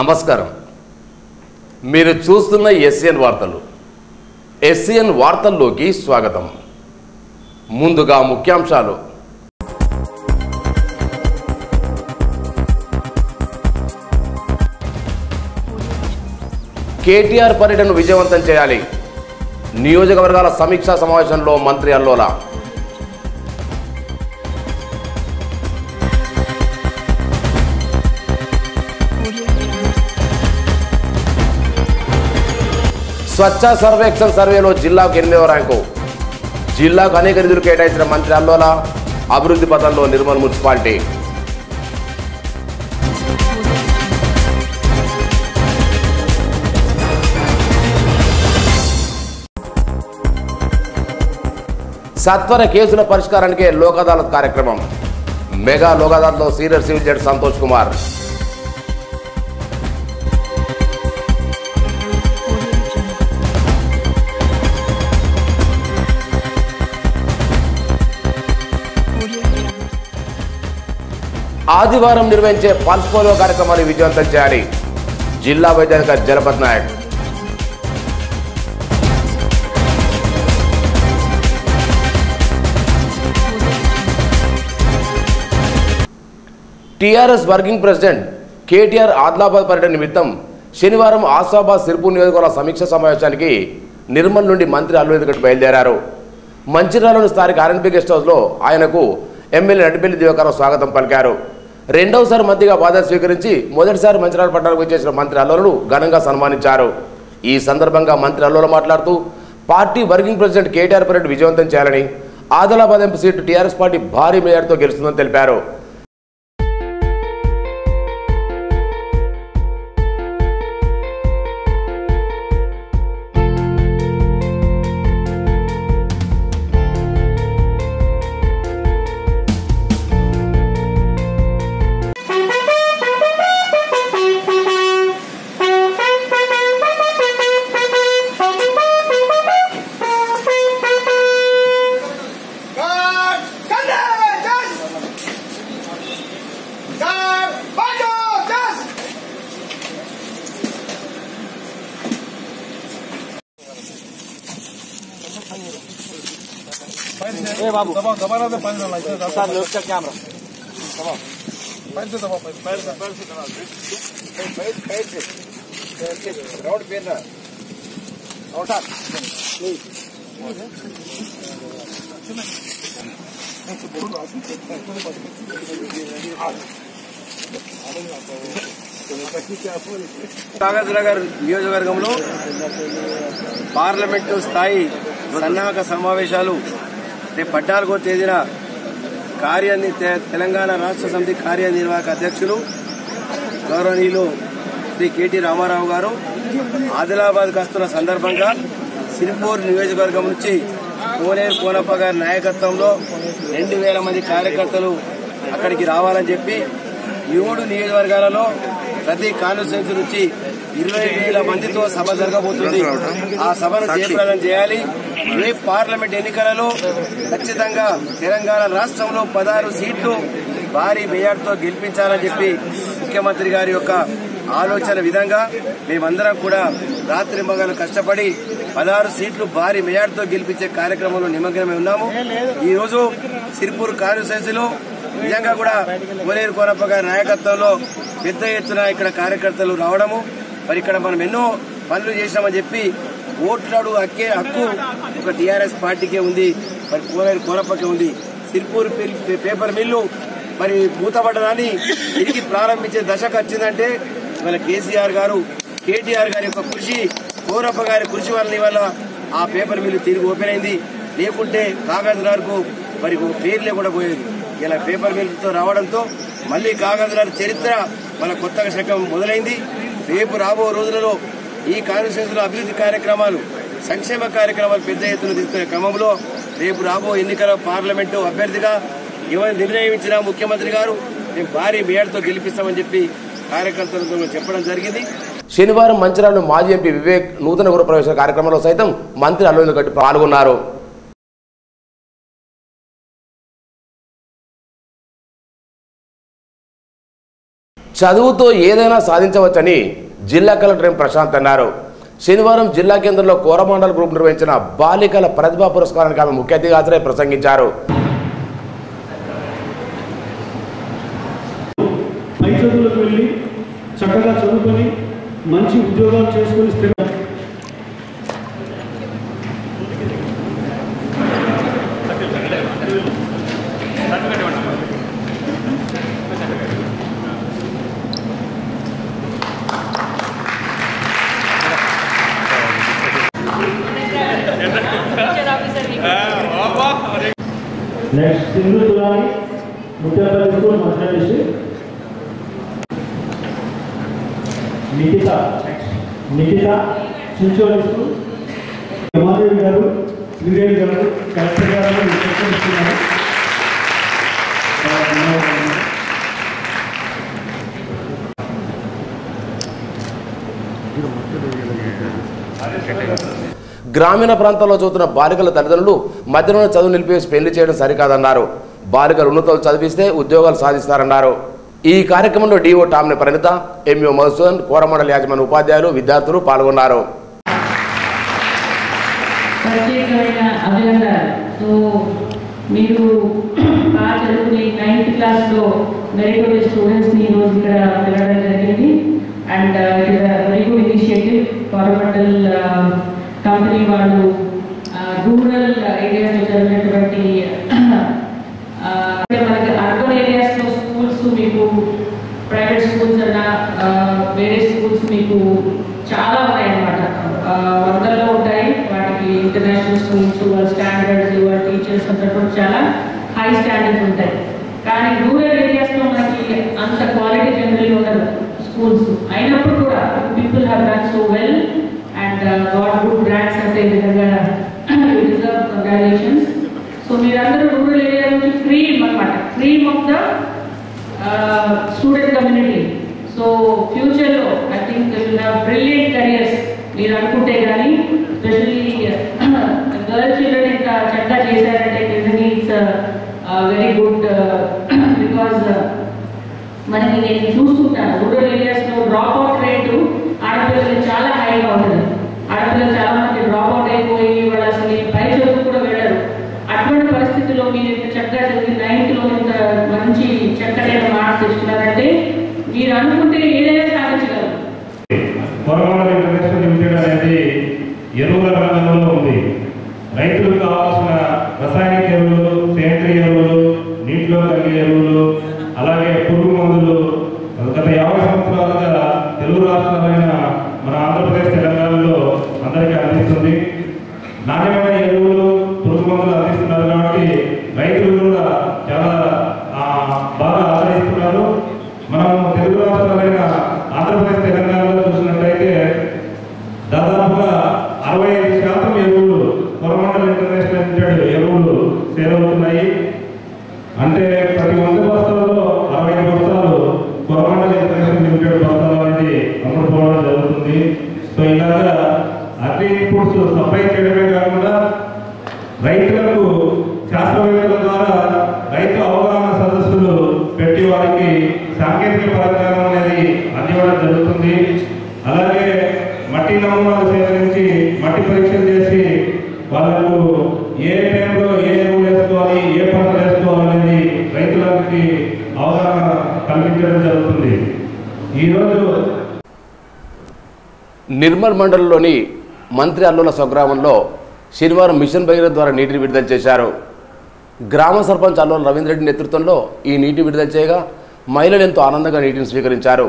నమస్కారం. మీరు చూస్తున్న ఎస్ఎన్ వార్తలు. ఎస్ఎన్ వార్తల్లోకి స్వాగతం. ముందుగా ముఖ్యాంశాలు. కేటీఆర్ పర్యటనను విజయవంతం చేయాలి. నియోజకవర్గాల సమీక్షా సమావేశంలో మంత్రి అల్లోల. స్వచ్ఛ సర్వేక్షణ సర్వేలో జిల్లాకు 8వ ర్యాంకు. జిల్లాకు అనేక నిధులు కేటాయించిన మంత్రి అల్లోల. అభివృద్ధి పథంలో నిర్మల్ మున్సిపాలిటీ. సత్వర కేసుల పరిష్కారానికే లోక్ అదాలత్ కార్యక్రమం. మెగా లోక్ అదాలత్లో senior civil judge Santosh Kumar. ఆదివారం నిర్వహించే పల్స్ పోలియో కార్యక్రమాన్ని విజయవంతం చేయాలి. జిల్లా వైద్యాధికారి Jalpath Nayak. TRS working president KTR Adilabad పర్యటన నిమిత్తం శనివారం ఆసిఫాబాద్ సిర్పూర్ నియోజకవర్గాల సమీక్ష సమావేశానికి నిర్మల్ నుండి మంత్రి అల్లు బయలుదేరారు. మంచిర్యాలలోని స్థానిక ఆర్ఎన్బి గెస్ట్ హౌస్లో ఆయనకు ఎమ్మెల్యే నడిపెల్లి దివాకర్ స్వాగతం పలికారు. రెండవసారి మంత్రిగా బాధ్యత స్వీకరించి మొదటిసారి మంచిర్యాల పట్టణానికి వచ్చేసిన మంత్రి అల్లోలను ఘనంగా సన్మానించారు. ఈ సందర్భంగా మంత్రి అల్లోల మాట్లాడుతూ పార్టీ వర్కింగ్ ప్రెసిడెంట్ కేటీఆర్ పర్యటన విజయవంతం చేయాలని, Adilabad MP seat TRS party భారీ మెజార్టీతో గెలుస్తుందని తెలిపారు. बाबू दबा दे पानी डाला इधर सर लोग का कैमरा दबा पैर से दबा पैर से रोड पे ना औटा नहीं కాగజ్నగర్ నియోజకవర్గంలో పార్లమెంటు స్థాయి సన్నాహక సమావేశాలు రేపు 14వ తేదీన తెలంగాణ రాష్ట్ర సమితి కార్యనిర్వాహక అధ్యక్షులు గౌరవనీయులు శ్రీ కేటీ రామారావు గారు ఆదిలాబాద్కు వస్తున్న సందర్భంగా సిర్పూర్ నియోజకవర్గం నుంచి కోనేరు కోనప్ప గారి నాయకత్వంలో 2000 మంది కార్యకర్తలు అక్కడికి రావాలని చెప్పి 7 నియోజకవర్గాలలో ప్రతి కాన్స్టిట్యూన్సీ నుంచి 20,000 మందితో సభ జరగబోతుంది. ఆ సభను జయప్రదం చేయాలి. రేపు పార్లమెంట్ ఎన్నికలలో ఖచ్చితంగా తెలంగాణ రాష్ట్రంలో 16 సీట్లు భారీ మెజార్టీతో గెలిపించాలని చెప్పి ముఖ్యమంత్రి గారి యొక్క ఆలోచన విధంగా మేమందరం కూడా రాత్రింబగలు కష్టపడి 16 సీట్లు భారీ మెజార్టీతో గెలిపించే కార్యక్రమంలో నిమగ్నమై ఉన్నాము. ఈ రోజు సిర్పూర్ కాన్స్టిట్యూన్సీలో నిజంగా కూడా కోనేరు కోనప్ప గారి నాయకత్వంలో పెద్ద ఎత్తున ఇక్కడ కార్యకర్తలు రావడము, మరి ఇక్కడ మనం ఎన్నో పనులు చేశామని చెప్పి ఓట్లాడు హక్కు ఒక టీఆర్ఎస్ పార్టీకే ఉంది, మరి కోనేరు కోనప్పకే ఉంది. సిర్పూర్ పేపర్ మిల్లు మరి మూతపడ్డదాన్ని తిరిగి ప్రారంభించే దశకు వచ్చిందంటే ఇవాళ కేసీఆర్ గారు కేటీఆర్ గారి యొక్క కృషి, కోనప్ప గారి కృషి వల్ల ఆ పేపర్ మిల్లు తిరిగి ఓపెన్ అయింది. లేకుంటే కాగజ్నగర్ కు మరి పేర్లే కూడా పోయేది. ఇలా పేపర్ మిల్లుతో రావడంతో మళ్లీ కాగజ్నగర్ చరిత్ర మన కొత్తగా శకం మొదలైంది. రేపు రాబో రోజులలో ఈ కాన్స్టిట్యూన్సీలో అభివృద్ధి కార్యక్రమాలు, సంక్షేమ కార్యక్రమాలు పెద్ద ఎత్తున తీసుకునే క్రమంలో రేపు రాబో ఎన్నికల పార్లమెంటు అభ్యర్థిగా ఎవరు నిర్ణయించినా ముఖ్యమంత్రి గారు మేము భారీ మేడతో గెలిపిస్తామని చెప్పి కార్యకర్తలతో చెప్పడం జరిగింది. శనివారం మంచిర్యాలలో మాజీ ఎంపీ వివేక్ నూతన గృహప్రవేశ కార్యక్రమంలో సైతం మంత్రి అల్లు గట్టి పాల్గొన్నారు. చదువుతో ఏదైనా సాధించవచ్చని జిల్లా కలెక్టర్ ఎం ప్రశాంత్ అన్నారు. శనివారం జిల్లా కేంద్రంలో కోరమండల్ గ్రూప్ నిర్వహించిన బాలికల ప్రతిభా పురస్కారానికి ఆమె ముఖ్య అతిథిగా హాజరై ప్రసంగించారు. పై చదువులకు వెళ్ళి చక్కగా చదువుకొని మంచి ఉద్యోగాలు చేసుకుని స్థిర next Sindhu Tulani Mutyapalli school Mancherial district. Nikhita Chincholi school. Ramadevi garu Sridevi గారు కలెక్టర్ గారు ఇస్తున్నారు. గ్రామీణ ప్రాంతాల్లో చదువుతున్న బాలికల తల్లిదండ్రులు మధ్యలోనే చదువు నిలిపేసి పెళ్లి చేయడం సరికాదన్నారు. బాలికలు ఉన్నతలు చదివిస్తే ఉద్యోగాలు సాధిస్తారన్నారు. ఈ కార్యక్రమంలో డిఓ టామ్ని ప్రణిత, ఎంఓ మధుసూదన్, కోరమండలి యాజమాన్య ఉపాధ్యాయులు, విద్యార్థులు పాల్గొన్నారు. మీరు బాగా చదువుకుని 9th క్లాస్లో మెరిటోరియస్ స్టూడెంట్స్ని ఈరోజు ఇక్కడ పిలవడం జరిగింది. And it is a very good initiative. Coromandel company వాళ్ళు రూరల్ ఏరియాస్లో చదివినటువంటి మనకి అర్బన్ ఏరియాస్లో స్కూల్స్ మీకు ప్రైవేట్ స్కూల్స్ అన్న వేరే స్కూల్స్ మీకు చాలా ఉన్నాయన్నమాట. వందల్లో ఉంటాయి. వాటికి ఇంటర్నేషనల్ స్కూల్స్, వాళ్ళ స్టాండర్డ్స్, వాళ్ళ టీచర్స్ అంతా కూడా చాలా హై స్టాండర్డ్స్ ఉంటాయి. కానీ రూరల్ ఏరియాస్లో మనకి అంత క్వాలిటీ జనరల్ ఉండదు స్కూల్స్. అయినప్పుడు కూడా people have done so well and got good ranks అంటే విధంగా డిజర్వ్ కంగ్రాచులేషన్స్. సో మీరందరూ రూరల్ ఏరియా నుంచి క్రీమ్ అనమాట, cream of the student community. So ఫ్యూచర్లో I think will have brilliant careers మీరు అనుకుంటే. కానీ ఎస్పెషల్లీ గర్ల్ చిల్డ్రన్ ఇంత చక్కగా చేశారంటే నిజంగా ఇట్స్ వెరీ గుడ్. బికాజ్ మనకి నేను చూసుకుంటాను రూరల్ ఏరియాస్లో డ్రాప్ అవుట్ రేటు ఆడపిల్లలు చాలా హైగా ఉంటుంది. ఆడపిల్లలు చాలా మంది డ్రాప్ అవుట్ అయిపోయి వాళ్ళు అసలు పై చదువు కూడా వెళ్ళరు. అటువంటి పరిస్థితుల్లో మీరు ఇంత చక్కగా చదివి 9th ఇంత మంచి చక్కనైన మార్క్స్ తెచ్చుకున్నారంటే మీరు అనుకుంటే ఏదైనా సాధించగలరు. కోరమండల్ ఇంటర్నేషనల్ లిమిటెడ్ అనేది ఎరువుల రంగంలో ఉంది. రైతులకు కావాల్సిన రసాయనిక ఎరువులు, సేంద్రియ ఎరువులు, నీటిలో కలిగే ఎరువులు, అలాగే పురుగు మందులు గత 50 సంవత్సరాలుగా తెలుగు రాష్ట్రాలైన మన ఆంధ్రప్రదేశ్, తెలంగాణలో అందరికీ అందిస్తుంది. నాణ్యమైన ఎరువులు, పురుగు మందులు అందిస్తున్నారు కాబట్టి రైతులు కూడా చాలా బాగా ఆదరిస్తున్నారు. మనం తెలుగు రాష్ట్రాలైన ఆంధ్రప్రదేశ్, తెలంగాణలో చూసినట్లయితే దాదాపుగా 65% ఎరువులు కోరమండల్ ఇంటర్నేషనల్ లిమిటెడ్ ఎరువులు సేల్ అవుతున్నాయి. అంటే ప్రతి 100 బస్తాలలో 65 బస్తాలు కోరమండల్ ఇంటర్నేషనల్ లిమిటెడ్ బస్తాలు అనేది అమ్ముడుపోవడం జరుగుతుంది. సో ఇలాగా అగ్రి ఇన్పుట్స్ సప్లై చేయడమే కాకుండా రైతులకు శాస్త్రవేత్తల ద్వారా రైతు అవగాహన సదస్సులు పెట్టి వారికి సాంకేతిక పరిజ్ఞానం అనేది అందివ్వడం జరుగుతుంది. అలాగే మట్టి నమూనాలు సేకరించి మట్టి పరీక్షలు చేసి వాళ్ళకు ఏ టైంలో ఏ ఎరువులు వేసుకోవాలి, ఏ పంటలు వేసుకోవాలనేది రైతులకి అవగాహన కల్పించడం జరుగుతుంది. ఈరోజు నిర్మల్ మండలంలోని మంత్రి అల్లుల స్వగ్రామంలో శనివారం మిషన్ భగీరథ ద్వారా నీటిని విడుదల చేశారు. గ్రామ సర్పంచ్ అల్లుల రవీంద్రెడ్డి నేతృత్వంలో ఈ నీటి విడుదల చేయగా మహిళలు ఎంతో ఆనందంగా నీటిని స్వీకరించారు.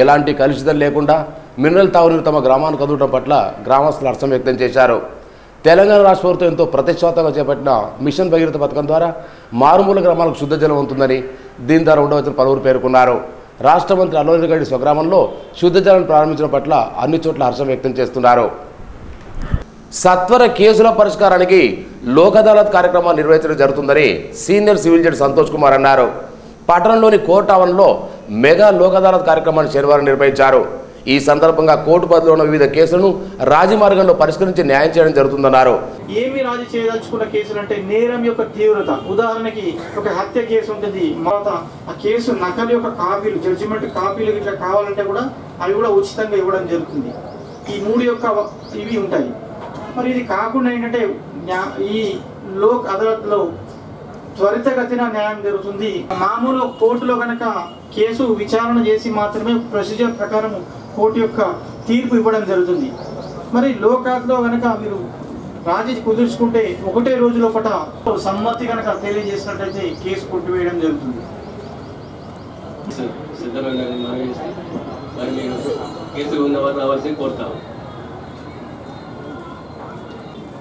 ఎలాంటి కలుషితం లేకుండా మినరల్ తాగునీరు తమ గ్రామానికి అందువడం పట్ల గ్రామస్తులు హర్షం వ్యక్తం చేశారు. తెలంగాణ రాష్ట్ర ప్రభుత్వం ఎంతో ప్రతిష్టాత్మకంగా చేపట్టిన మిషన్ భగీరథ పథకం ద్వారా మారుమూల గ్రామాలకు శుద్ధ జలం ఉంటుందని దీని ద్వారా ఉండవలసిన పలువురు పేర్కొన్నారు. రాష్ట్ర మంత్రి అల్లుల రెడ్డి స్వగ్రామంలో శుద్ధ జలాన్ని ప్రారంభించడం పట్ల అన్ని చోట్ల హర్షం వ్యక్తం చేస్తున్నారు. సత్వర కేసుల పరిష్కారానికి లోక్ అదాలత్ కార్యక్రమాలు నిర్వహించడం జరుగుతుందని senior civil judge Santosh Kumar అన్నారు. పట్టణంలోని కోర్ట్ ఆవరణలో మెగా లోక్ అదాలత్ కార్యక్రమాన్ని శనివారం నిర్వహించారు. ఈ సందర్భంగా కోర్టు పరిధిలో ఉన్న వివిధ కేసులను రాజీ మార్గంలో పరిష్కరించి న్యాయం చేయడం జరుగుతుందన్నారు. ఏమి రాజీ చేయదలుచుకున్న కేసులు అంటే నేరం యొక్క తీవ్రత. ఉదాహరణకి ఒక హత్య కేసు ఉంటుంది, ఆ కేసు నకలు యొక్క కాపీలు, జడ్జిమెంట్ కాపీలు ఇట్లా కావాలంటే కూడా అవి కూడా ఉచితంగా ఇవ్వడం జరుగుతుంది. ఈ 3 యొక్క ఇవి ఉంటాయి. మరి ఇది కాకుండా ఏంటంటే ఈ లోక్ అదాలత్లో త్వరితగతిన న్యాయం జరుగుతుంది. మామూలు కోర్టులో కనుక కేసు విచారణ చేసి మాత్రమే ప్రొసీజర్ ప్రకారం కోర్టు యొక్క తీర్పు ఇవ్వడం జరుగుతుంది. మరి లోకాత్లో కనుక మీరు రాజీ కుదుర్చుకుంటే ఒకటే రోజు లోపల సమ్మతి కనుక తెలియజేసినట్లయితే కేసు కొట్టివేయడం జరుగుతుంది.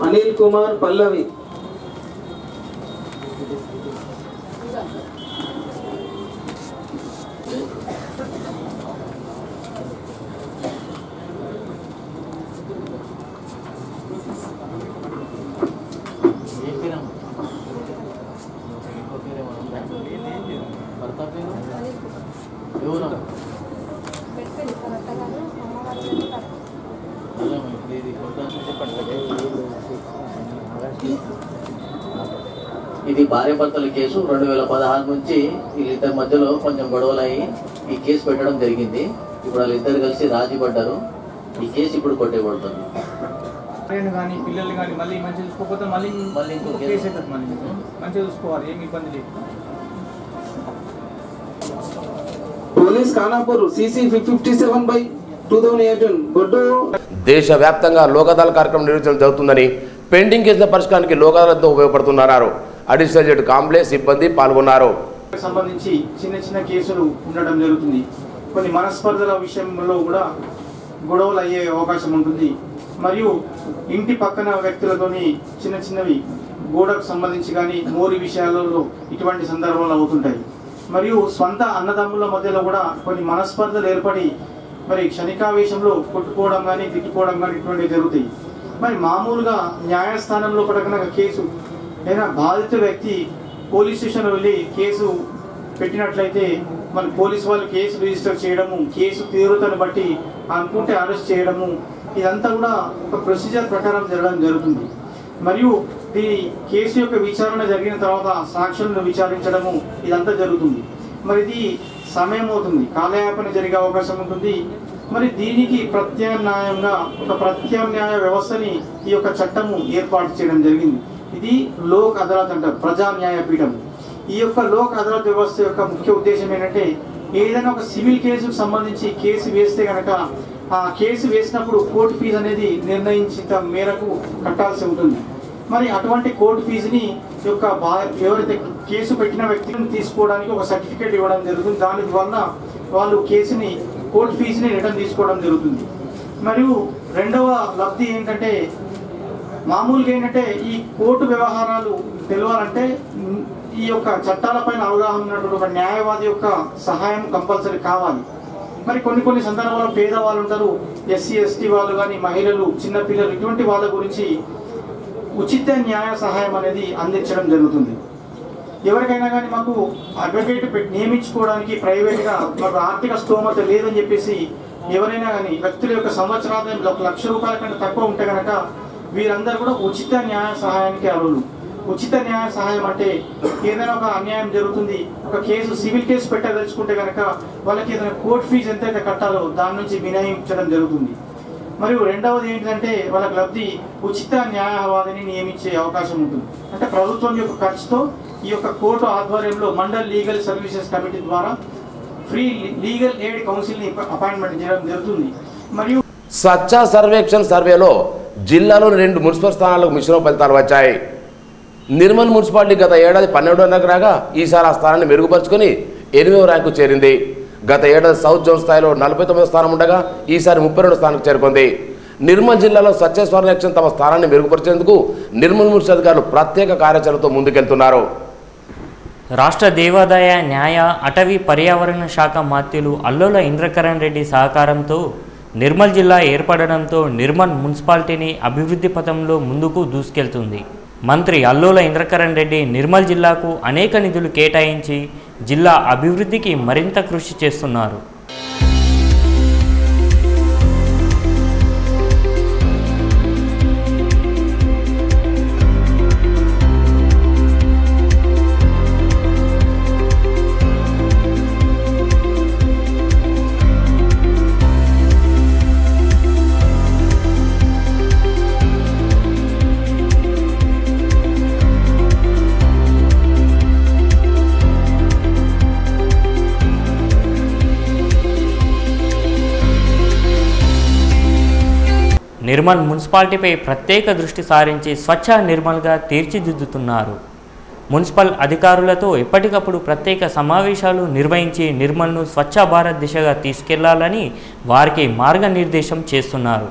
అనిల్ కుమార్ పల్లవి. ఇది భార్యాభర్తల కేసు. 2016 నుంచి వీళ్ళిద్దరి మధ్యలో కొంచెం గొడవలు అయ్యి ఈ కేసు పెట్టడం జరిగింది. ఇప్పుడు వాళ్ళిద్దరు కలిసి రాజీ పడ్డారు. ఈ కేసు ఇప్పుడు కొట్టేయబడుతుంది. కానీ పిల్లలు కానీ మళ్ళీ మంచిగా చూసుకోకపోతే మళ్ళీ ఇంకో కేసు అవుతుంది. మళ్ళీ మంచిగా చూసుకోవాలి, ఏమి ఇబ్బంది లేదు. పోలీస్ ఖానాపూర్ CC 57/2018 గొడ్డు. దేశవ్యాప్తంగా లోక్ అదాలత్ కార్యక్రమం నిర్వహించడం జరుగుతుందని, పెండింగ్ కేసుల పరిష్కారానికి లోక్ అదాలత్తో ఉపయోగపడుతున్నారు. అడిషనల్ జడ్జి కాంప్లెక్స్ సిబ్బంది పాల్గొన్నారు. సంబంధించి చిన్న చిన్న కేసులు ఉండడం జరుగుతుంది. కొన్ని మనస్పర్ధల విషయంలో కూడా గొడవలు అయ్యే అవకాశం ఉంటుంది. మరియు ఇంటి పక్కన వ్యక్తులతోని చిన్న చిన్నవి గోడకు సంబంధించి కానీ మోరి విషయాలలో ఇటువంటి సందర్భాలు అవుతుంటాయి. మరియు స్వంత అన్నదమ్ముల మధ్యలో కూడా కొన్ని మనస్పర్ధలు ఏర్పడి మరి క్షణికావేశంలో కొట్టుకోవడం కానీ తిట్టుకోవడం కానీ ఇటువంటివి జరుగుతాయి. మరి మామూలుగా న్యాయస్థానంలో పడకన కేసు అయినా బాధిత వ్యక్తి పోలీస్ స్టేషన్ వెళ్ళి కేసు పెట్టినట్లయితే మన పోలీసు వాళ్ళు కేసు రిజిస్టర్ చేయడము, కేసు తీవ్రతను బట్టి అనుకుంటే అరెస్ట్ చేయడము, ఇదంతా కూడా ఒక ప్రొసీజర్ ప్రకారం జరగడం జరుగుతుంది. మరియు ఈ కేసు యొక్క విచారణ జరిగిన తర్వాత సాక్షులను విచారించడము ఇదంతా జరుగుతుంది. మరి ఇది సమయం అవుతుంది, కాలయాపన జరిగే అవకాశం ఉంటుంది. మరి దీనికి ప్రత్యామ్నాయంగా ఒక ప్రత్యామ్నాయ వ్యవస్థని ఈ యొక్క చట్టము ఏర్పాటు చేయడం జరిగింది. ఇది లోక్ అదాలత్ అంటారు, ప్రజా న్యాయపీఠం. ఈ యొక్క లోక్ అదాలత్ వ్యవస్థ యొక్క ముఖ్య ఉద్దేశం ఏంటంటే ఏదైనా ఒక సివిల్ కేసుకు సంబంధించి కేసు వేస్తే కనుక ఆ కేసు వేసినప్పుడు కోర్టు ఫీజు అనేది నిర్ణయించిన మేరకు కట్టాల్సి ఉంటుంది. మరి అటువంటి కోర్టు ఫీజుని యొక్క ఎవరైతే కేసు పెట్టిన వ్యక్తిని తీసుకోవడానికి ఒక సర్టిఫికేట్ ఇవ్వడం జరుగుతుంది. దాని వల్ల వాళ్ళు కేసుని కోర్టు ఫీజుని రిటర్న్ తీసుకోవడం జరుగుతుంది. మరియు రెండవ లబ్ధి ఏంటంటే మామూలుగా ఏంటంటే ఈ కోర్టు వ్యవహారాలు తెలియాలంటే ఈ యొక్క చట్టాలపైన అవగాహన ఉన్నటువంటి ఒక న్యాయవాది యొక్క సహాయం కంపల్సరీ కావాలి. మరి కొన్ని సందర్భాల్లో పేదవాళ్ళు ఉంటారు, SC ST వాళ్ళు కానీ మహిళలు, చిన్నపిల్లలు, ఇటువంటి వాళ్ళ గురించి ఉచిత న్యాయ సహాయం అనేది అందించడం జరుగుతుంది. ఎవరికైనా కానీ మాకు అడ్వకేట్ నియమించుకోవడానికి ప్రైవేట్గా మాకు ఆర్థిక స్తోమత లేదని చెప్పేసి ఎవరైనా కానీ వ్యక్తుల యొక్క సంవత్సరాదాయం 1 లక్ష రూపాయల కంటే తక్కువ ఉంటే కనుక వీరందరూ కూడా ఉచిత న్యాయ సహాయానికి అర్హులు. ఉచిత న్యాయ సహాయం అంటే ఏదైనా ఒక అన్యాయం జరుగుతుంది, ఒక కేసు సివిల్ కేసు పెట్టదలుచుకుంటే కనుక వాళ్ళకి ఏదైనా కోర్టు ఫీజు ఎంతైతే కట్టాలో దాని నుంచి మినహాయించడం జరుగుతుంది. మరియు రెండవది ఏంటంటే వాళ్ళకి లబ్ధి ఉచిత న్యాయవాదిని నియమించే అవకాశం ఉంటుంది. అంటే ప్రభుత్వం యొక్క ఖర్చుతో ఈ యొక్క కోర్టు ఆధ్వర్యంలో మండల్ లీగల్ సర్వీసెస్ కమిటీ ద్వారా ఫ్రీ లీగల్ ఎయిడ్ కౌన్సిల్ని అపాయింట్మెంట్ చేయడం జరుగుతుంది. మరియు స్వచ్ఛ సర్వేక్షణ సర్వేలో జిల్లాలోని 2 మున్సిపల్ స్థానాలకు మిశ్రమ ఫలితాలు వచ్చాయి. నిర్మల్ మున్సిపాలిటీ గత ఏడాది 12వ ర్యాంకు రాగా ఈసారి ఆ స్థానాన్ని మెరుగుపరుచుకొని 8వ ర్యాంకు చేరింది. గత ఏడాది సౌత్ జోన్ స్థాయిలో 49వ స్థానం ఉండగా ఈసారి 32వ స్థానానికి చేరుకుంది. నిర్మల్ జిల్లాలో స్వచ్ఛ సర్వేక్షణ తమ స్థానాన్ని మెరుగుపరిచేందుకు నిర్మల్ మున్సిపల్ అధికారులు ప్రత్యేక కార్యాచరణతో ముందుకెళ్తున్నారు. రాష్ట్ర దేవాదాయ న్యాయ అటవీ పర్యావరణ శాఖ మంత్రులు అల్లోల ఇంద్రకరణ్ రెడ్డి సహకారంతో నిర్మల్ జిల్లా ఏర్పడడంతో నిర్మల్ మున్సిపాలిటీని అభివృద్ధి పథంలో ముందుకు దూసుకెళ్తుంది. మంత్రి అల్లోల ఇంద్రకరణ్ రెడ్డి నిర్మల్ జిల్లాకు అనేక నిధులు కేటాయించి జిల్లా అభివృద్ధికి మరింత కృషి చేస్తున్నారు. నిర్మల్ మున్సిపాలిటీపై ప్రత్యేక దృష్టి సారించి స్వచ్ఛ నిర్మల్గా తీర్చిదిద్దుతున్నారు. మున్సిపల్ అధికారులతో ఎప్పటికప్పుడు ప్రత్యేక సమావేశాలు నిర్వహించి నిర్మల్ను స్వచ్ఛ భారత్ దిశగా తీసుకెళ్లాలని వారికి మార్గనిర్దేశం చేస్తున్నారు.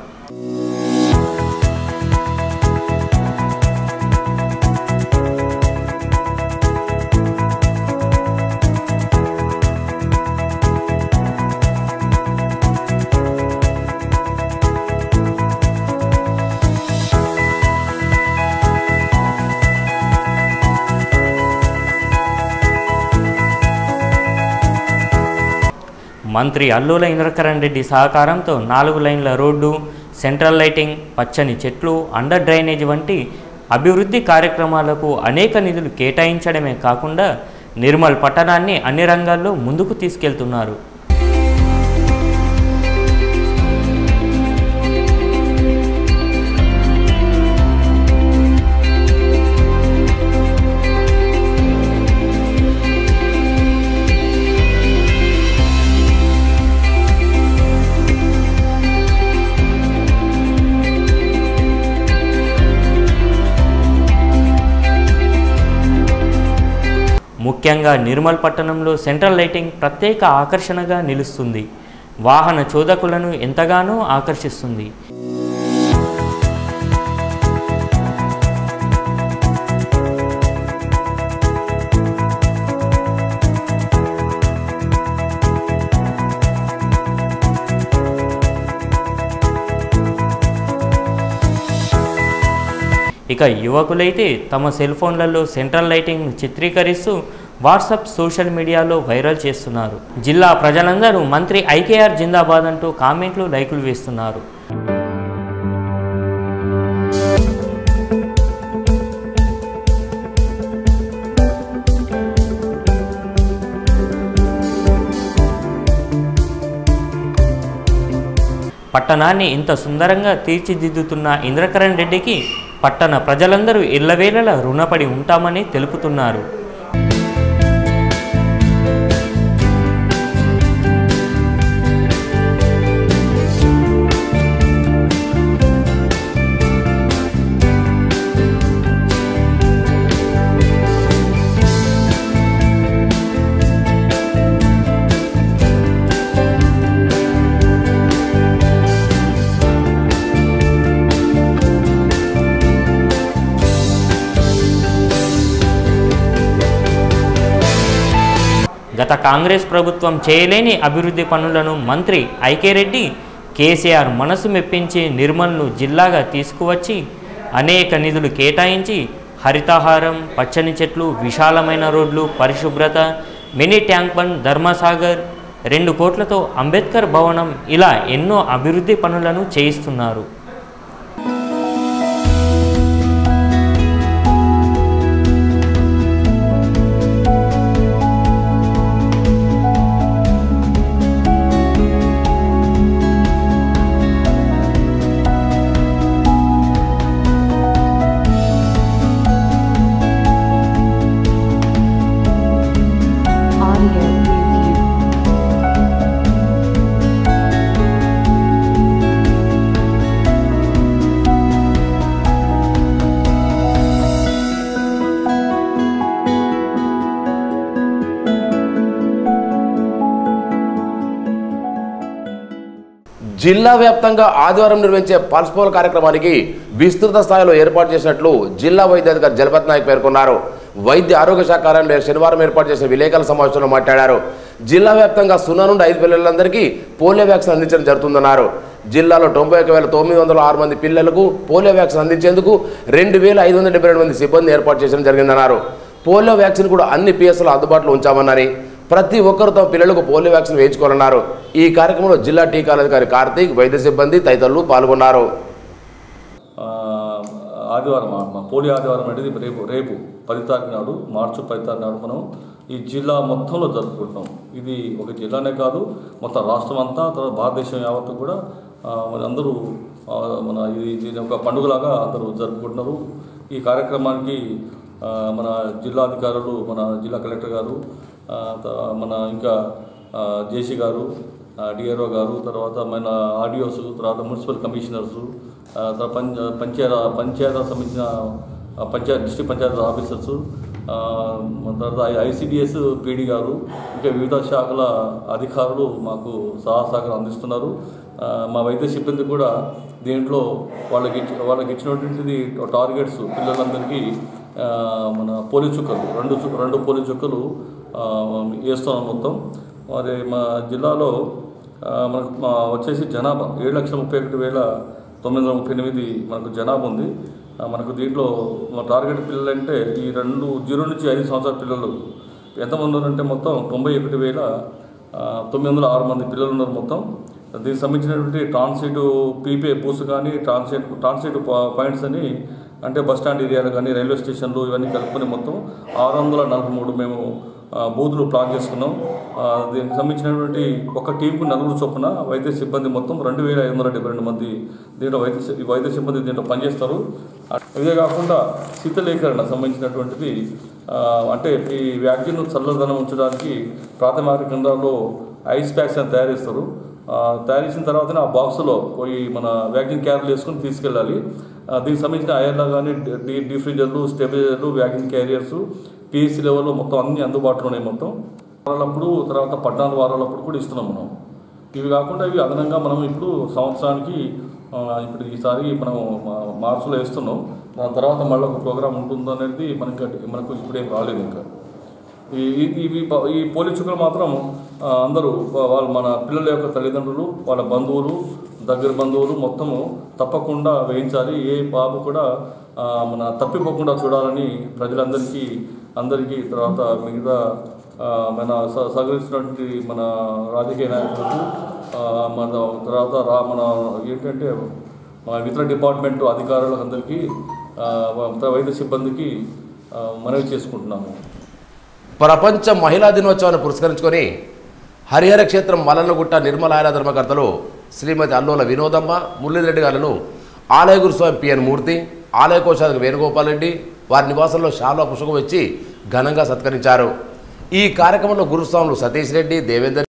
మంత్రి అల్లోల ఇంద్రకరణ్ రెడ్డి సహకారంతో 4 లైన్ల రోడ్డు, సెంట్రల్ లైటింగ్, పచ్చని చెట్లు, అండర్ డ్రైనేజ్ వంటి అభివృద్ధి కార్యక్రమాలకు అనేక నిధులు కేటాయించడమే కాకుండా నిర్మల్ పట్టణాన్ని అన్ని రంగాల్లో ముందుకు తీసుకెళ్తున్నారు. ముఖ్యంగా నిర్మల్ పట్టణంలో సెంట్రల్ లైటింగ్ ప్రత్యేక ఆకర్షణగా నిలుస్తుంది. వాహన చోదకులను ఎంతగానో ఆకర్షిస్తుంది. ఇక యువకులైతే తమ సెల్ ఫోన్లలో సెంట్రల్ లైటింగ్ను చిత్రీకరిస్తూ వాట్సాప్, సోషల్ మీడియాలో వైరల్ చేస్తున్నారు. జిల్లా ప్రజలందరూ మంత్రి ఐకేఆర్ జిందాబాద్ అంటూ కామెంట్లు, లైకులు వేస్తున్నారు. పట్టణాన్ని ఇంత సుందరంగా తీర్చిదిద్దుతున్న ఇంద్రకరణ్ రెడ్డికి పట్టణ ప్రజలందరూ ఇళ్లవేళలా రుణపడి ఉంటామని తెలుపుతున్నారు. గత కాంగ్రెస్ ప్రభుత్వం చేయలేని అభివృద్ధి పనులను మంత్రి ఐకే రెడ్డి, కేసీఆర్ మనసు మెప్పించి నిర్మల్ను జిల్లాగా తీసుకువచ్చి అనేక నిధులు కేటాయించి హరితహారం, పచ్చని చెట్లు, విశాలమైన రోడ్లు, పరిశుభ్రత, మినీ ట్యాంక్ బండ్, ధర్మసాగర్, 2 కోట్లతో అంబేద్కర్ భవనం ఇలా ఎన్నో అభివృద్ధి పనులను చేయిస్తున్నారు. జిల్లా వ్యాప్తంగా ఆదివారం నిర్వహించే పల్స్ పోల్ కార్యక్రమానికి విస్తృత స్థాయిలో ఏర్పాటు చేసినట్లు జిల్లా వైద్యాధికారి జలపత్ నాయక్ పేర్కొన్నారు. వైద్య ఆరోగ్య శాఖ కార్యాలయంలో శనివారం ఏర్పాటు చేసిన విలేకరుల సమావేశంలో మాట్లాడారు. జిల్లా వ్యాప్తంగా 0 నుండి 5 పిల్లలందరికీ పోలియో వ్యాక్సిన్ అందించడం జరుగుతుందన్నారు. జిల్లాలో 91,906 మంది పిల్లలకు పోలియో వ్యాక్సిన్ అందించేందుకు 2,572 మంది సిబ్బంది ఏర్పాటు చేయడం జరిగిందన్నారు. పోలియో వ్యాక్సిన్ కూడా అన్ని పిఎస్లో అందుబాటులో ఉంచామన్నారు. ప్రతి ఒక్కరు తమ పిల్లలకు పోలియో వ్యాక్సిన్ వేయించుకోవాలన్నారు. ఈ కార్యక్రమంలో జిల్లా టీకాధికారి కార్తీక్, వైద్య సిబ్బంది తదితరులు పాల్గొన్నారు. ఆదివారం పోలియో ఆదివారం అనేది రేపు 10 తారీఖు నాడు, మార్చి 10 తారీఖు నాడు మనం ఈ జిల్లా మొత్తంలో జరుపుకుంటున్నాం. ఇది ఒక జిల్లానే కాదు, మొత్తం రాష్ట్రం అంతా, తర్వాత భారతదేశం యావత్తు కూడా అందరూ ఇది ఒక పండుగలాగా అందరూ జరుపుకుంటున్నారు. ఈ కార్యక్రమానికి మన జిల్లాధికారులు, మన జిల్లా కలెక్టర్ గారు, మన ఇంకా జేసీ గారు, డిఆర్ఓ గారు, తర్వాత మన ఆర్డిఓస్, తర్వాత మున్సిపల్ కమిషనర్సు, పంచాయతీ సంబంధించిన డిస్ట్రిక్ట్ పంచాయతీ ఆఫీసర్సు, తర్వాత ఐసిడిఎస్ పీడీ గారు, ఇంకా వివిధ శాఖల అధికారులు మాకు సహకారం అందిస్తున్నారు. మా వైద్య సిబ్బంది కూడా దీంట్లో వాళ్ళకి ఇచ్చినటువంటిది టార్గెట్స్ పిల్లలందరికీ మన పోలియో చుక్కలు రెండు పోలియో చుక్కలు వేస్తున్నాం మొత్తం. మరి మా జిల్లాలో మనకు వచ్చేసి జనాభా 7,31,938 మనకు జనాభా ఉంది. మనకు దీంట్లో మా టార్గెట్ పిల్లలు అంటే ఈ 0 నుంచి 5 సంవత్సరాల పిల్లలు ఎంతమంది ఉన్నారంటే మొత్తం 91,906 మంది పిల్లలు ఉన్నారు మొత్తం. దీనికి సంబంధించినటువంటి ట్రాన్సిట్ పీపీ బూస్ కానీ ట్రాన్సిట్ పాయింట్స్ అని అంటే బస్టాండ్ ఏరియాలు కానీ రైల్వే స్టేషన్లు ఇవన్నీ కలుపుకొని మొత్తం 643 మేము బూతులు ప్లాన్ చేసుకున్నాం. దీనికి సంబంధించినటువంటి ఒక టీంకు 4 చొప్పున వైద్య సిబ్బంది మొత్తం 2,572 మంది దీంట్లో వైద్య సిబ్బంది దీంట్లో పనిచేస్తారు. ఇదే కాకుండా శీతలీకరణ సంబంధించినటువంటిది అంటే ఈ వ్యాక్సిన్ చల్లదనం ఉంచడానికి ప్రాథమిక కేంద్రాల్లో ఐస్ ప్యాక్స్ అని తయారు చేస్తారు. తయారు చేసిన తర్వాతనే ఆ బాక్స్లో పోయి మన వ్యాక్సిన్ క్యారియర్లు వేసుకొని తీసుకెళ్ళాలి. దీనికి సంబంధించిన ఐర్లా కానీ డీఫ్రిజర్లు, స్టెబిలైజర్లు, వ్యాక్సిన్ క్యారియర్సు పిఎస్సి లెవెల్లో మొత్తం అన్నీ అందుబాటులో ఉన్నాయి. మొత్తం వారాలప్పుడు తర్వాత 14 వారాలప్పుడు కూడా ఇస్తున్నాం మనం. ఇవి కాకుండా ఇవి అదనంగా మనం ఇప్పుడు సంవత్సరానికి ఇప్పుడు ఈసారి మనం మార్చిలో వేస్తున్నాం. దాని తర్వాత మళ్ళీ ఒక ప్రోగ్రామ్ ఉంటుందో అనేది మనకు ఇప్పుడేం రాలేదు. ఇంకా ఈ పోలియో చుక్కలు మాత్రం అందరూ మన పిల్లల యొక్క తల్లిదండ్రులు, వాళ్ళ బంధువులు, దగ్గర బంధువులు మొత్తము తప్పకుండా వేయించాలి. ఏ బాబు కూడా మన తప్పిపోకుండా చూడాలని అందరికీ తర్వాత మిగతా మన సహకరిస్తున్నటువంటి మన రాజకీయ నాయకులకు, మన తర్వాత మన ఏంటంటే మన ఇతర డిపార్ట్మెంట్ అధికారులకు అందరికీ వైద్య సిబ్బందికి మనవి చేసుకుంటున్నాము. ప్రపంచ మహిళా దినోత్సవాన్ని పురస్కరించుకొని హరిహర క్షేత్రం మల్లన్నగుట్ట నిర్మల ఆలయ ధర్మకర్తలు శ్రీమతి అల్లోల వినోదమ్మ, మురళీరెడ్డి గారులను ఆలయ గురుస్వామి పిఎన్ మూర్తి, ఆలయ కోశాధికారి వేణుగోపాల్ రెడ్డి వారి నివాసంలో శాలువా పుష్పం వచ్చి ఘనంగా సత్కరించారు. ఈ కార్యక్రమంలో గురుస్వాములు సతీష్ రెడ్డి, దేవేందర్.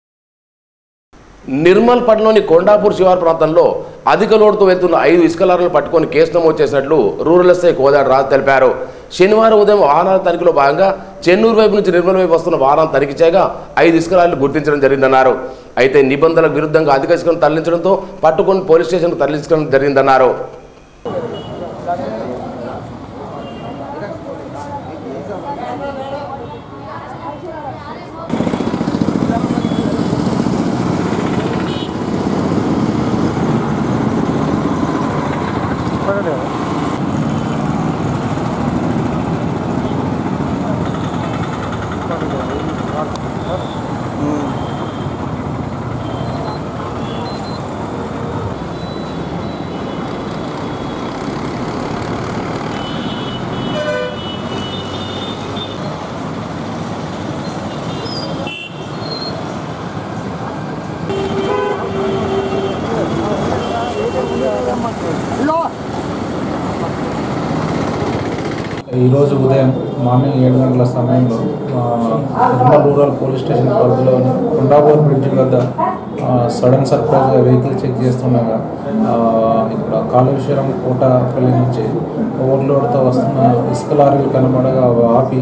నిర్మల్ పట్టణంలోని కొండాపూర్ శివారు ప్రాంతంలో అధిక లోడుతో వెళ్తున్న 5 ఇసుక లారీలను పట్టుకొని కేసు నమోదు చేసినట్లు రూరల్ ఎస్ఐ కోదాడు రాజు తెలిపారు. శనివారం ఉదయం వాహనాల తనిఖీలో భాగంగా చెన్నూరు వైపు నుంచి నిర్మల్ వైపు వస్తున్న వాహనాలను తనిఖీ చేయగా 5 ఇసుక లారీలు గుర్తించడం జరిగిందన్నారు. అయితే నిబంధనలకు విరుద్ధంగా అధిక ఇసుకను తరలించడంతో పట్టుకొని పోలీస్ స్టేషన్కు తరలించడం జరిగిందన్నారు. ఈరోజు ఉదయం మార్నింగ్ 7 గంటల సమయంలో నిర్మల్ రూరల్ పోలీస్ స్టేషన్ పరిధిలోని కొండాపూర్ బ్రిడ్జి వద్ద సడన్ సర్ప్రైజ్గా వెహికల్ చెక్ చేస్తుండగా ఇక్కడ కాళేశ్వరం కోటపల్లి నుంచి ఓవర్లోడ్తో వస్తున్న ఇసుక లారీలు కనబడగా ఆపి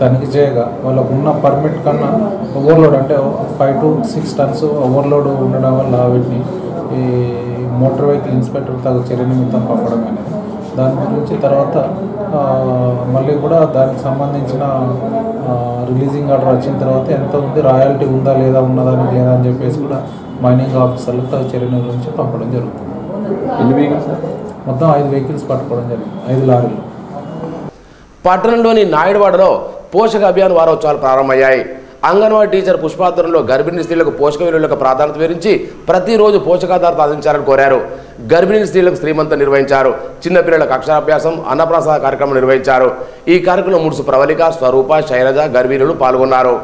తనిఖీ చేయగా వాళ్ళకు ఉన్న పర్మిట్ కన్నా ఓవర్లోడ్ అంటే 5 to 6 టన్స్ ఓవర్లోడ్ ఉండడం వల్ల వీటిని ఈ మోటార్ వెహికల్ ఇన్స్పెక్టర్ తగు చర్య నిమిత్తం పంపడం అనేది. దాని గురించి తర్వాత మళ్ళీ కూడా దానికి సంబంధించిన రిలీజింగ్ ఆర్డర్ వచ్చిన తర్వాత ఎంత ఉంది, రాయల్టీ ఉందా లేదా, ఉన్నదానికి లేదా అని చెప్పేసి కూడా మైనింగ్ ఆఫీసర్లకు తగు చర్య గురించి పంపడం జరుగుతుంది. ఎన్ని వెహికల్స్? మొత్తం 5 వెహికల్స్ పట్టుకోవడం జరిగింది, 5 లారీలు. పట్టణంలోని నాయుడువాడలో పోషక అభియాన్ వారోత్సవాలు ప్రారంభమయ్యాయి. అంగన్వాడీ టీచర్ పుష్పాధరంలో గర్భిణీ స్త్రీలకు పోషక విలువలకు ప్రాధాన్యత వివరించి ప్రతిరోజు పోషకాధారత అందించాలని కోరారు. గర్భిణీ స్త్రీలకు శ్రీమంతం నిర్వహించారు. చిన్నపిల్లలకు అక్షరాభ్యాసం, అన్నప్రాసన కార్యక్రమం నిర్వహించారు. ఈ కార్యక్రమంలో ముడుసు ప్రవళిక, స్వరూప, శైలజ గర్భిణులు పాల్గొన్నారు.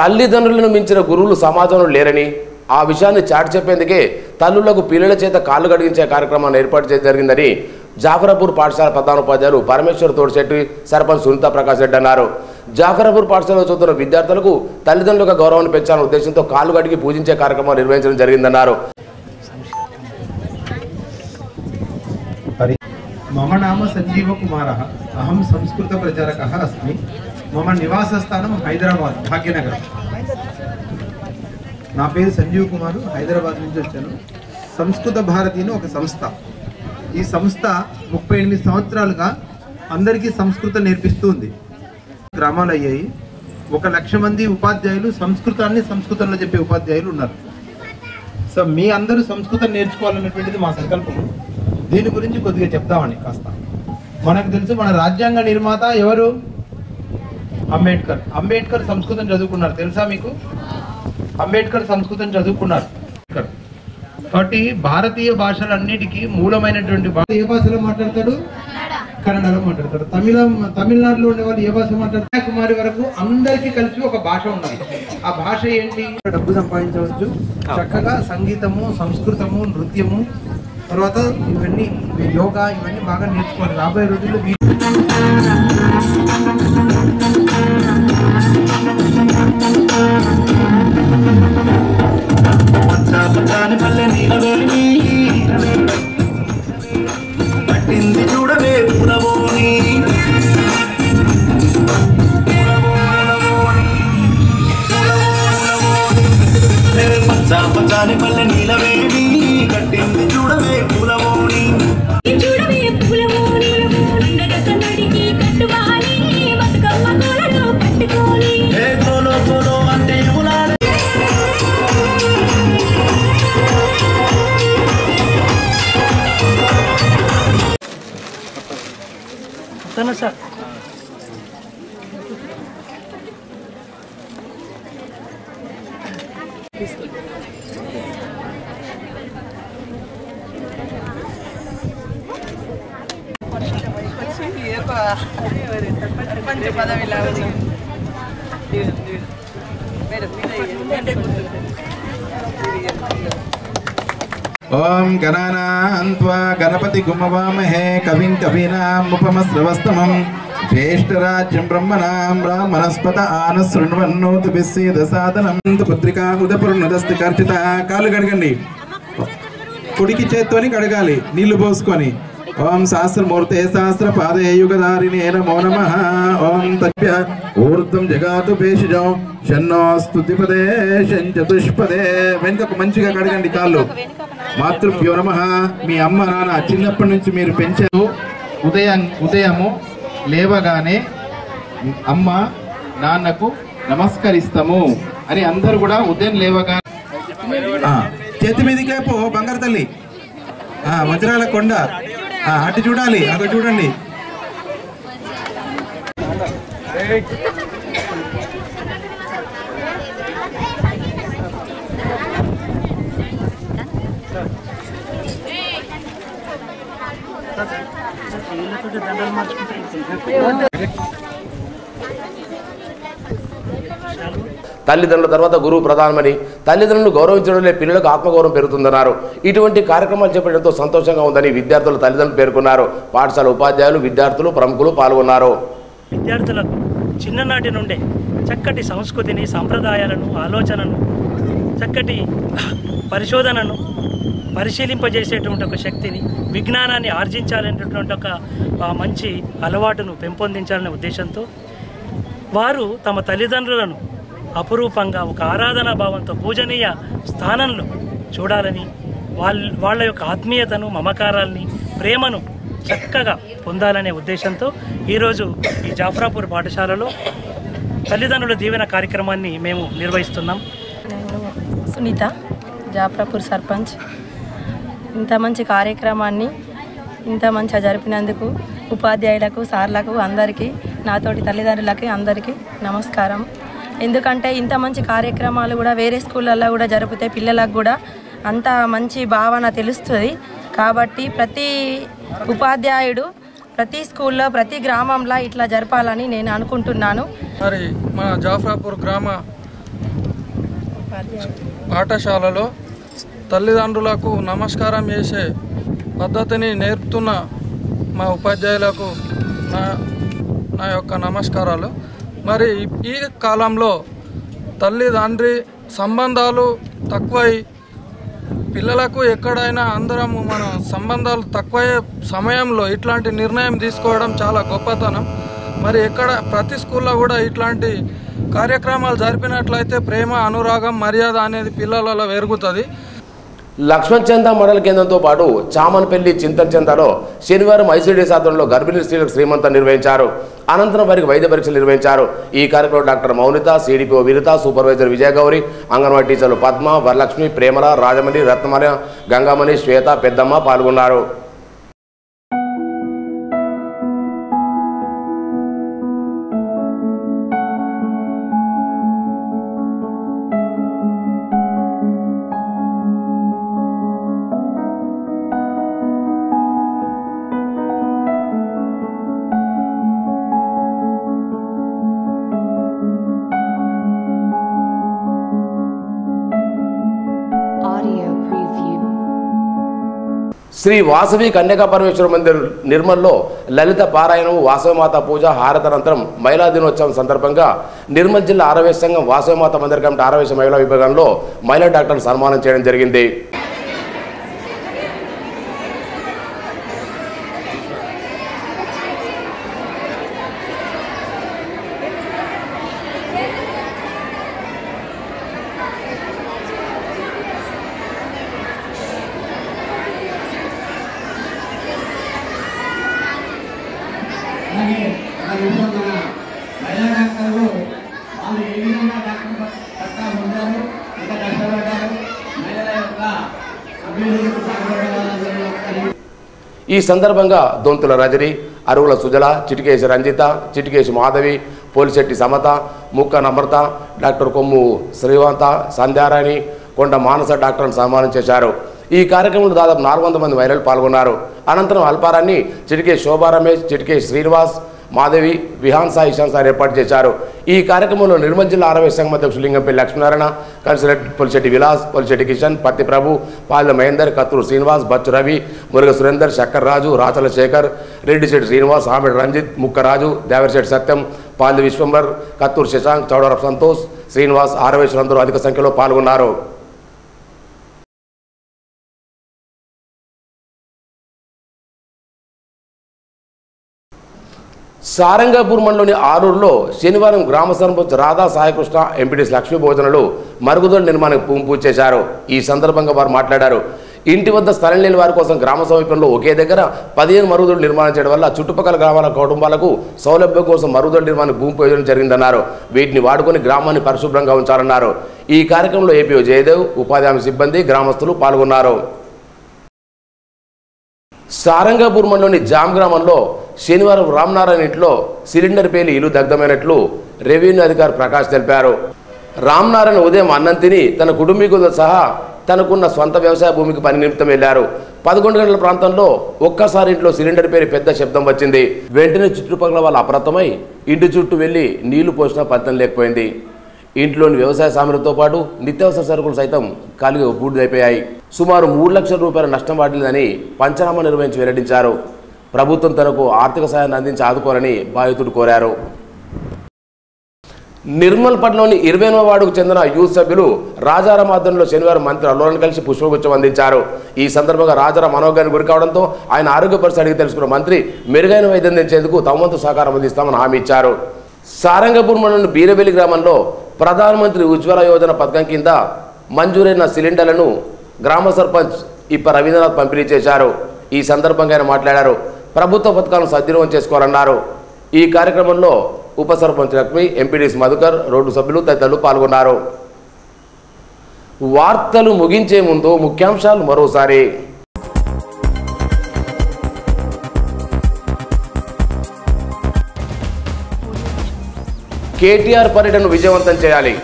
తల్లిదండ్రులను మించిన గురువులు సమాజంలో లేరని ఆ విషయాన్ని చాటి చెప్పేందుకే తల్లులకు పిల్లల చేత కాళ్ళు కడిగించే కార్యక్రమాన్ని ఏర్పాటు చేయడం జరిగిందని జాఫరాపూర్ పాఠశాల ప్రధానోపాధ్యాయులు పరమేశ్వర్ తోడిశెట్టి సర్పంచ్ సునీతా ప్రకాష్ రెడ్డి అన్నారు. జాఫరాపూర్ పాఠశాలలో చదువుతున్న విద్యార్థులకు తల్లిదండ్రుల గౌరవాన్ని పెంచాలనే ఉద్దేశంతో కాళ్ళు కడిగి పూజించే కార్యక్రమం నిర్వహించడం జరిగిందన్నారు. मम नाम संजीव कुमार अहम संस्कृत प्रचारक अस्मि. मम निवासस्थानं हैदराबाद भाग्यनगर. నా పేరు సంజీవ్ కుమార్, హైదరాబాద్ నుంచి వచ్చాను. సంస్కృత భారతి ఒక సంస్థ. ఈ సంస్థ 38 సంవత్సరాలుగా అందరికీ సంస్కృతం నేర్పిస్తుంది. గ్రామాలు అయ్యాయి. 1,00,000 మంది ఉపాధ్యాయులు సంస్కృతాన్ని సంస్కృతంలో చెప్పే ఉపాధ్యాయులు ఉన్నారు. సో మీ అందరూ సంస్కృతం నేర్చుకోవాలన్నటువంటిది మా సంకల్పం. దీని గురించి కొద్దిగా చెప్తామని కాస్త. మనకు తెలుసు మన రాజ్యాంగ నిర్మాత ఎవరు? అంబేద్కర్. అంబేద్కర్ సంస్కృతం చదువుకున్నారు, తెలుసా మీకు? అంబేద్కర్ సంస్కృతం చదువుకున్నారు. కాబట్టి భారతీయ భాషలన్నిటికీ మూలమైనటువంటి భాష ఏ భాషలో మాట్లాడతాడు? కన్నడలో మాట్లాడతాడు. తమిళనాడులో ఉండే వాళ్ళు ఏ భాష మాట్లాడతారు? కన్యాకుమారి వరకు అందరికీ కలిసి ఒక భాష ఉన్నది. ఆ భాష ఏంటి? డబ్బు సంపాదించవచ్చు చక్కగా. సంగీతము, సంస్కృతము, నృత్యము, తర్వాత ఇవన్నీ యోగా, ఇవన్నీ బాగా నేర్చుకోవాలి. రాబోయే రోజుల్లో పట్టింది చూడవే పురవోని పచ్చాని పల్లె నీలవేణి కట్టింది చూడవే పులవోని అంటే సార్ सरपंच पदवी लावली ओम गणानान्त्वा गणपति गुमवामहे कविं कवीनामुपमस्रवस्तमं ज्येष्ठराज्यं ब्रह्मणां ब्राह्मणस्पत आनशृण्वन्नोतुभिस्सीदसादनं पुत्रिका उदपुर्नुदस्ति कर्चिता कालु गडगंడి కుడికి చేత్తోని కడగాలి నీళ్లు పోసుకొని. ఓం సహస్రమూర్తే సహస్రపాదే యుగధారిణే నమో నమః. ఓం తత్య ఊర్ధ్వం జగాతు భేషజం షన్నో స్తుతిపదే షంచతుష్పదే. వెనుకకు మంచిగా కడగండి కాళ్ళు. మాతృభ్యో నమః. మీ అమ్మ నాన్న చిన్నప్పటి నుంచి మీరు పెంచారు. ఉదయము లేవగానే అమ్మ నాన్నకు నమస్కరిస్తాము అని అందరూ కూడా ఉదయం లేవగానే చేతి మీదకే పో బంగారు తల్లి, వజ్రాల కొండ అటు చూడాలి, అక్కడ చూడండి. తల్లిదండ్రుల తర్వాత గురువు ప్రధానమని, తల్లిదండ్రులను గౌరవించడంలో పిల్లలకు ఆత్మగౌరవం పెరుగుతుందన్నారు. ఇటువంటి కార్యక్రమాలు చేపట్టడంతో సంతోషంగా ఉందని విద్యార్థుల తల్లిదండ్రులు పేర్కొన్నారు. పాఠశాల ఉపాధ్యాయులు, విద్యార్థులు, ప్రముఖులు పాల్గొన్నారు. విద్యార్థులకు చిన్ననాటి నుండే చక్కటి సంస్కృతిని, సంప్రదాయాలను, ఆలోచనను, చక్కటి పరిశోధనను పరిశీలింపజేసేటువంటి ఒక శక్తిని, విజ్ఞానాన్ని ఆర్జించాలనేటువంటి ఒక మంచి అలవాటును పెంపొందించాలనే ఉద్దేశంతో వారు తమ తల్లిదండ్రులను అపురూపంగా ఒక ఆరాధనా భావంతో పూజనీయ స్థానంలో చూడాలని, వాళ్ళ యొక్క ఆత్మీయతను, మమకారాల్ని, ప్రేమను చక్కగా పొందాలనే ఉద్దేశంతో ఈరోజు ఈ జాఫరాపూర్ పాఠశాలలో తల్లిదండ్రుల దీవెన కార్యక్రమాన్ని మేము నిర్వహిస్తున్నాం. నేను సునీత, జాఫరాపూర్ సర్పంచ్. ఇంత మంచి కార్యక్రమాన్ని ఇంత మంచిగా జరిపినందుకు ఉపాధ్యాయులకు, సార్లకు, అందరికీ, నాతోటి తల్లిదండ్రులకి అందరికీ నమస్కారం. ఎందుకంటే ఇంత మంచి కార్యక్రమాలు కూడా వేరే స్కూళ్ళల్లో కూడా జరిపితే పిల్లలకు కూడా అంత మంచి భావన తెలుస్తుంది. కాబట్టి ప్రతి ఉపాధ్యాయుడు ప్రతి స్కూల్లో, ప్రతి గ్రామంలో ఇట్లా జరపాలని నేను అనుకుంటున్నాను. మరి మన జాఫరాపూర్ గ్రామ పాఠశాలలో తల్లిదండ్రులకు నమస్కారం చేసే పద్ధతిని నేర్పుతున్న మా ఉపాధ్యాయులకు నా యొక్క నమస్కారాలు. మరి ఈ కాలంలో తల్లిదండ్రి సంబంధాలు తక్కువై పిల్లలకు ఎక్కడైనా అందరము మన సంబంధాలు తక్కువయ్యే సమయంలో ఇట్లాంటి నిర్ణయం తీసుకోవడం చాలా గొప్పతనం. మరి ప్రతి స్కూల్లో కూడా ఇట్లాంటి కార్యక్రమాలు జరిపినట్లయితే ప్రేమ, అనురాగం, మర్యాద అనేది పిల్లలలో పెరుగుతుంది. లక్ష్మణ్ చంద మండల కేంద్రంతో పాటు చామన్పల్లి చింతల్చందలో శనివారం ఐసీడీఎస్ ఆధ్వర్యంలో గర్భిణీ స్త్రీలకు శ్రీమంతం నిర్వహించారు. అనంతరం వారికి వైద్య పరీక్షలు నిర్వహించారు. ఈ కార్యక్రమంలో doctor Mounitha, CDPO Vinitha, supervisor Vijayagauri, anganwadi టీచర్లు పద్మ, వరలక్ష్మి, ప్రేమల, రాజమణి, రత్నమణి, గంగామణి, శ్వేత, పెద్దమ్మ పాల్గొన్నారు. శ్రీ వాసవి కన్యకా పరమేశ్వర మందిర్ నిర్మల్లో లలిత పారాయణము, వాసవిమాత పూజ, హారతనంతరం మహిళా దినోత్సవం సందర్భంగా నిర్మల్ జిల్లా ఆరవేశ సంఘం వాసవిమాత మందిర్ కమిటీ ఆరవేశ మహిళా విభాగంలో మహిళా డాక్టర్లు సన్మానం చేయడం జరిగింది. ఈ సందర్భంగా దొంతుల రజని, అరువుల సుజల, చిటికేశి రంజిత, చిటికేశి మాధవి, పోలిశెట్టి సమత, ముక్క నమ్రత, డాక్టర్ కొమ్ము శ్రీవంత, సంధ్యారాణి, కొండ మానస డాక్టర్ను సన్మానం చేశారు. ఈ కార్యక్రమంలో దాదాపు 400 మంది మహిళలు పాల్గొన్నారు. అనంతరం అల్పారాన్ని చిటికే శోభా రమేష్, చిటికే శ్రీనివాస్, మాధవి, విహాన్ సాయి, ఇషాన్ సార్ ఏర్పాటు చేశారు. ఈ కార్యక్రమంలో నిర్మల్ జిల్లా ఆరవేశ సంఘం అధ్యక్షులు లింగంపల్లి లక్ష్మీనారాయణ, కన్సిలర్ పొలిశెట్టి విలాస్, పొలిశెట్టి కిషన్, పత్తి ప్రభు, పాల మహేందర్, కత్తూరు శ్రీనివాస్, బచ్చు రవి, మురుగ సురేందర్, శక్కర్ రాజు, రాచల శేఖర్, రెడ్డిశెట్టి శ్రీనివాస్, ఆమెడ్ రంజిత్, ముక్కరాజు, దేవరశెట్టి సత్యం, పాల్ది విశ్వంబర్, కత్తూరు శశాంక్, చౌడరఫ్ సంతోష్, శ్రీనివాస్, ఆరవేశులందరూ అధిక సంఖ్యలో పాల్గొన్నారు. సారంగాపూర్ మండలంలోని ఆరూరులో శనివారం గ్రామ సర్పంచ్ రాధా సాయికృష్ణ, ఎంపీటీసీ లక్ష్మీ భోజనాలు మరుగుదొడ్ల నిర్మాణానికి పూజ చేశారు. ఈ సందర్భంగా వారు మాట్లాడారు. ఇంటి వద్ద స్థలం లేని వారి కోసం గ్రామ సమీపంలో ఒకే దగ్గర 15 మరుగుదొడ్లు నిర్మాణం చేయడం వల్ల చుట్టుపక్కల గ్రామాల కుటుంబాలకు సౌలభ్యం కోసం మరుగుదొడ్ల నిర్మాణానికి భూమి పూజ జరిగిందన్నారు. వీటిని వాడుకొని గ్రామాన్ని పరిశుభ్రంగా ఉంచాలన్నారు. ఈ కార్యక్రమంలో ఏపీఓ జయదేవ్, ఉపాధి హామీ సిబ్బంది, గ్రామస్తులు పాల్గొన్నారు. సారంగాపూర్ మండలంలోని జామ్ గ్రామంలో శనివారం రామ్నారాయణ ఇంట్లో సిలిండర్ పేలి ఇల్లు దగ్ధమైనట్లు రెవెన్యూ అధికారి ప్రకాష్ తెలిపారు. రామ్నారాయణ ఉదయం అన్నం తిని తన కుటుంబీకులతో సహా తనకున్న స్వంత వ్యవసాయ భూమికి పని నిమిత్తం వెళ్లారు. 11 గంటల ప్రాంతంలో ఒక్కసారి ఇంట్లో సిలిండర్ పేలి పెద్ద శబ్దం వచ్చింది. వెంటనే చుట్టుపక్కల వాళ్ళు అప్రమత్తమై ఇంటి చుట్టూ వెళ్లి నీళ్లు పోసినా ఫలితం లేకపోయింది. ఇంట్లోని వ్యవసాయ సామగ్రితో పాటు నిత్యావసర సరుకులు సైతం కాలిగా బూడిదైపోయాయి. సుమారు 3 లక్షల రూపాయల నష్టం వాటిల్లని పంచనామా నిర్వహించి వెల్లడించారు. ప్రభుత్వం తనకు ఆర్థిక సాయాన్ని అందించి ఆదుకోవాలని బాధితుడు కోరారు. నిర్మల్ పట్నంలోని 28వ వార్డుకు చెందిన యూత్ సభ్యులు రాజారాం ఆధ్వర్యంలో శనివారం మంత్రి అల్లోలను కలిసి పుష్పగుచ్చం అందించారు. ఈ సందర్భంగా రాజారాం మనోగానికి గురి కావడంతో ఆయన ఆరోగ్య పరిస్థితి అడిగి తెలుసుకున్న మంత్రి మెరుగైన వైద్యం అందించేందుకు తమ వంతు సహకారం అందిస్తామని హామీ ఇచ్చారు. సారంగపూర్ మండలం బీరవెల్లి గ్రామంలో ప్రధానమంత్రి ఉజ్వల యోజన పథకం కింద మంజూరైన సిలిండర్లను గ్రామ సర్పంచ్ ఇప్ప రవీంద్రనాథ్ పంపిణీ చేశారు. ఈ సందర్భంగా ఆయన మాట్లాడారు. ప్రభుత్వ పథకాలను సద్వినియోగం చేసుకోవాలన్నారు. ఈ కార్యక్రమంలో ఉప సర్పంచ్ లక్ష్మి, ఎంపీడీసీ మధుకర్, రోడ్డు సభ్యులు తదితరులు పాల్గొన్నారు. వార్తలు ముగించే ముందు ముఖ్యాంశాలు మరోసారి. కేటీఆర్ పర్యటనను విజయవంతం చేయాలి.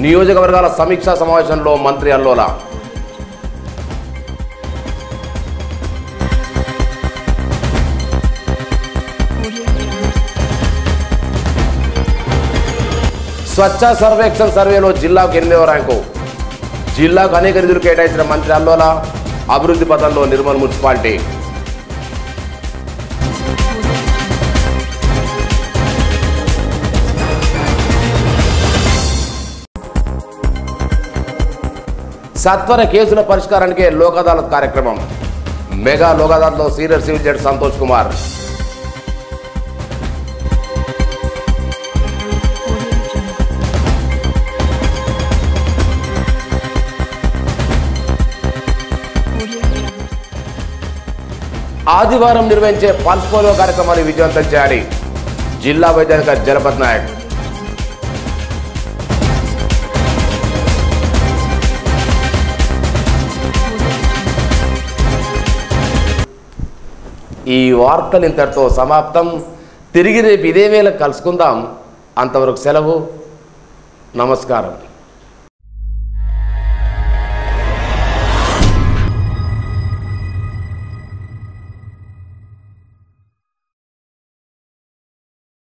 నియోజకవర్గాల సమీక్షా సమావేశంలో మంత్రి అల్లోల. స్వచ్ఛ సర్వేక్షణ సర్వేలో జిల్లాకు 8వ ర్యాంకు. జిల్లాకు అనేక నిధులు కేటాయించిన మంత్రి అల్లోల. అభివృద్ధి పథంలో నిర్మల్ మున్సిపాలిటీ. సత్వర కేసుల పరిష్కారానికే లోక్ అదాలత్ కార్యక్రమం. మెగా లోక్ అదాలత్లో senior civil judge Santosh Kumar. ఆదివారం నిర్వహించే పల్స్ పోలియో కార్యక్రమాన్ని విజయవంతం చేయాలి. జిల్లా వైద్యాధికారి జలపత్ నాయక్. ఈ వార్తలు ఇంతటితో సమాప్తం. తిరిగి రేపు ఇదే వేళ కలుసుకుందాం. అంతవరకు సెలవు. నమస్కారం.